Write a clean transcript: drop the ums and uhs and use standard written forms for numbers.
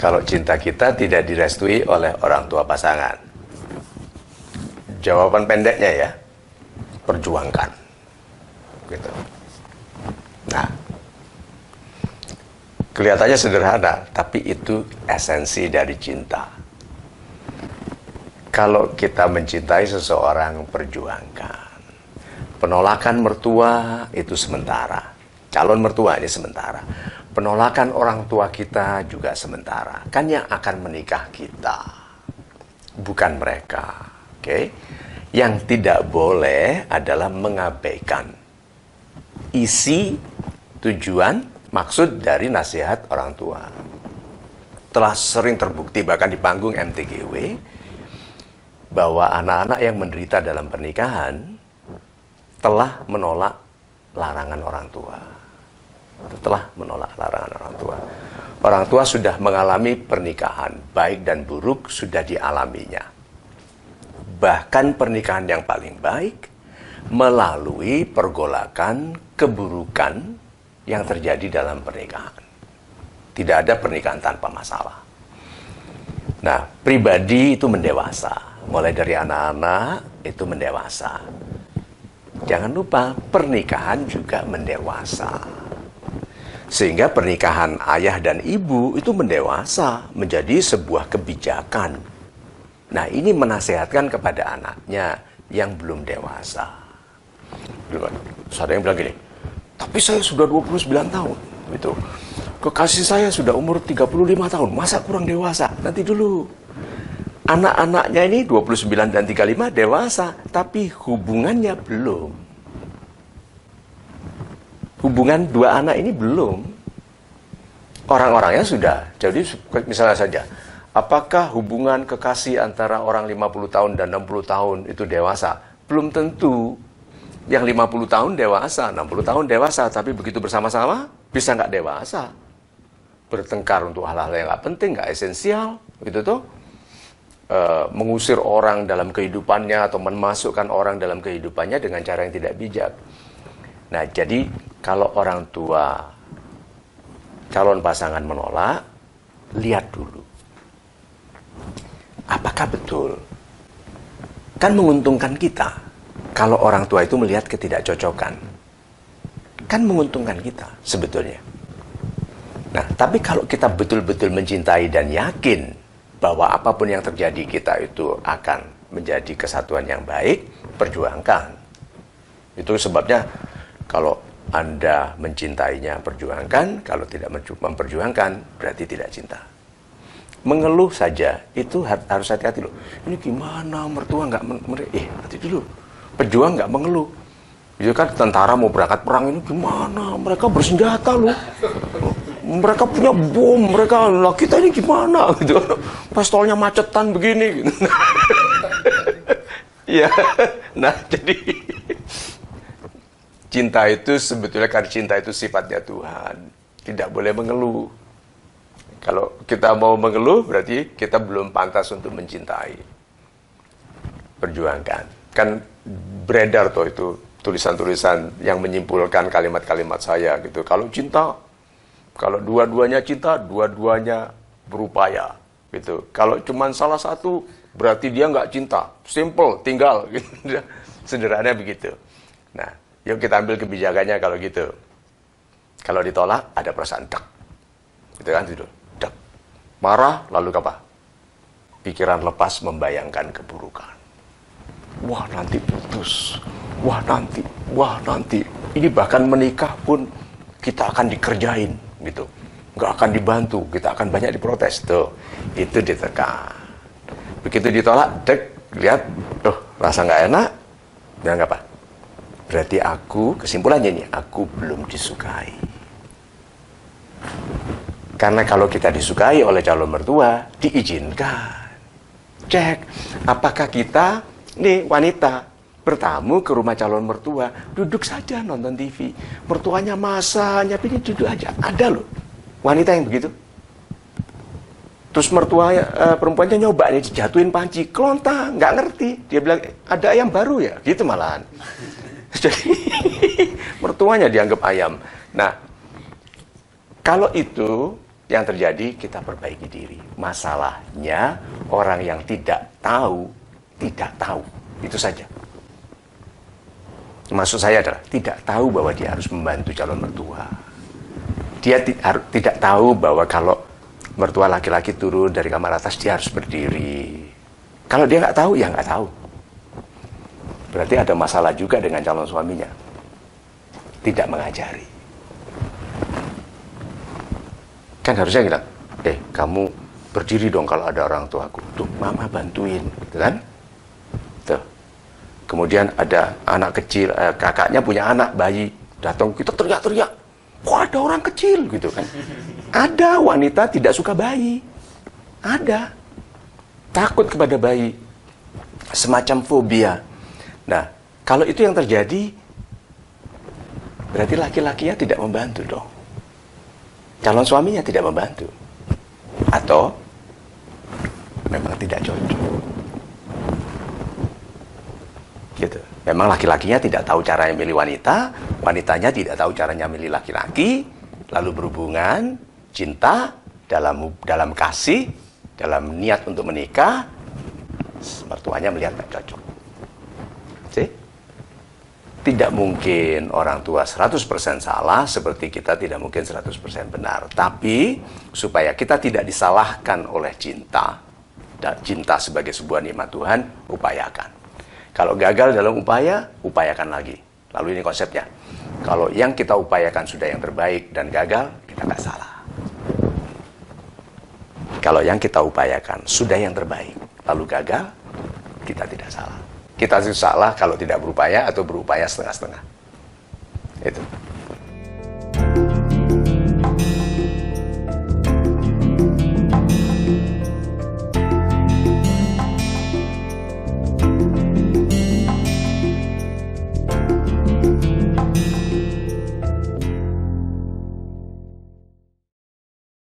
kalau cinta kita tidak direstui oleh orang tua pasangan? Jawaban pendeknya ya, perjuangkan. Gitu. Nah, kelihatannya sederhana, tapi itu esensi dari cinta. Kalau kita mencintai seseorang, perjuangkan. Penolakan mertua itu sementara. Calon mertua ini sementara. Penolakan orang tua kita juga sementara. Kan yang akan menikah kita, bukan mereka. Oke? Yang tidak boleh adalah mengabaikan isi, tujuan, maksud dari nasihat orang tua. Telah sering terbukti bahkan di panggung MTGW bahwa anak-anak yang menderita dalam pernikahan telah menolak larangan orang tua. Telah menolak larangan orang tua. Orang tua sudah mengalami pernikahan, baik dan buruk sudah dialaminya. Bahkan pernikahan yang paling baik melalui pergolakan keburukan yang terjadi dalam pernikahan. Tidak ada pernikahan tanpa masalah. Nah, pribadi itu mendewasa. Mulai dari anak-anak itu mendewasa. Jangan lupa, pernikahan juga mendewasa. Sehingga pernikahan ayah dan ibu itu mendewasa, menjadi sebuah kebijakan. Nah, ini menasehatkan kepada anaknya yang belum dewasa. Ada yang bilang gini, tapi saya sudah 29 tahun. Gitu. Kekasih saya sudah umur 35 tahun, masa kurang dewasa? Nanti dulu. Anak-anaknya ini 29 dan 35 dewasa, tapi hubungannya belum. Hubungan dua anak ini belum. Orang-orangnya sudah. Jadi misalnya saja, apakah hubungan kekasih antara orang 50 tahun dan 60 tahun itu dewasa? Belum tentu. Yang 50 tahun dewasa, 60 tahun dewasa, tapi begitu bersama-sama bisa nggak dewasa. Bertengkar untuk hal-hal yang nggak penting, nggak esensial, gitu tuh. Mengusir orang dalam kehidupannya atau memasukkan orang dalam kehidupannya dengan cara yang tidak bijak. Nah, jadi kalau orang tua calon pasangan menolak, lihat dulu. Apakah betul? Kan menguntungkan kita kalau orang tua itu melihat ketidakcocokan. Kan menguntungkan kita sebetulnya. Nah, tapi kalau kita betul-betul mencintai dan yakin bahwa apapun yang terjadi kita itu akan menjadi kesatuan yang baik, perjuangkan. Itu sebabnya kalau Anda mencintainya, perjuangkan. Kalau tidak memperjuangkan, berarti tidak cinta. Mengeluh saja, itu harus hati-hati loh. Ini gimana, mertua nggak hati dulu. Pejuang nggak mengeluh. Itu kan tentara mau berangkat perang ini gimana, mereka bersenjata loh. Mereka punya bom, lah kita ini gimana gitu. Pistolnya macetan begini gitu. Ya. Nah, jadi cinta itu sebetulnya, karena cinta itu sifatnya Tuhan. Tidak boleh mengeluh. Kalau kita mau mengeluh berarti kita belum pantas untuk mencintai. Perjuangkan. Kan beredar tuh itu tulisan-tulisan yang menyimpulkan kalimat-kalimat saya gitu. Kalau cinta, kalau dua-duanya cinta, dua-duanya berupaya, gitu. Kalau cuma salah satu, berarti dia nggak cinta. Simple, tinggal. Gitu. Sederhana begitu. Nah, yuk kita ambil kebijakannya kalau gitu. Kalau ditolak, ada perasaan dek. Gitu kan, gitu. Dek. Marah, lalu apa? Pikiran lepas membayangkan keburukan. Wah, nanti putus. Wah, nanti. Ini bahkan menikah pun kita akan dikerjain. Gitu, nggak akan dibantu, kita akan banyak diprotes tuh, itu ditekan. Begitu ditolak, lihat, rasa nggak enak, bilang apa? Berarti kesimpulannya nih, aku belum disukai. Karena kalau kita disukai oleh calon mertua, diizinkan. Cek, apakah kita, nih wanita, bertamu ke rumah calon mertua, duduk saja nonton TV. Mertuanya masak, nyiapin, duduk aja. Ada loh wanita yang begitu. Terus mertua perempuannya nyoba nih, jatuhin panci, kelontang, nggak ngerti. Dia bilang, ada ayam baru ya? Gitu malahan. Jadi mertuanya dianggap ayam. Nah, kalau itu Yang terjadi, kita perbaiki diri. Masalahnya, orang yang tidak tahu. Itu saja. Maksud saya adalah, tidak tahu bahwa dia harus membantu calon mertua. Dia tidak tahu bahwa kalau mertua laki-laki turun dari kamar atas, dia harus berdiri. Kalau dia nggak tahu, ya nggak tahu. Berarti ada masalah juga dengan calon suaminya. Tidak mengajari. Kan harusnya bilang, kamu berdiri dong kalau ada orang tuaku. Tuh, mama bantuin, gitu kan? Tuh. Kemudian ada anak kecil, kakaknya punya anak bayi, datang kita teriak-teriak. Kok ada orang kecil, gitu kan? Ada wanita tidak suka bayi. Ada. Takut kepada bayi. Semacam fobia. Nah, kalau itu yang terjadi, berarti laki-lakinya tidak membantu dong. Calon suaminya tidak membantu. Atau memang tidak cocok. Gitu. Memang laki-lakinya tidak tahu caranya milih wanita, wanitanya tidak tahu caranya milih laki-laki, lalu berhubungan, cinta, dalam kasih, dalam niat untuk menikah, mertuanya melihat tidak cocok. See? Tidak mungkin orang tua 100% salah, seperti kita tidak mungkin 100% benar. Tapi, supaya kita tidak disalahkan oleh cinta, dan cinta sebagai sebuah nikmat Tuhan, upayakan. Kalau gagal dalam upaya, upayakan lagi. Lalu ini konsepnya. Kalau yang kita upayakan sudah yang terbaik dan gagal, kita nggak salah. Kalau yang kita upayakan sudah yang terbaik, lalu gagal, kita tidak salah. Kita salah kalau tidak berupaya atau berupaya setengah-setengah. Itu.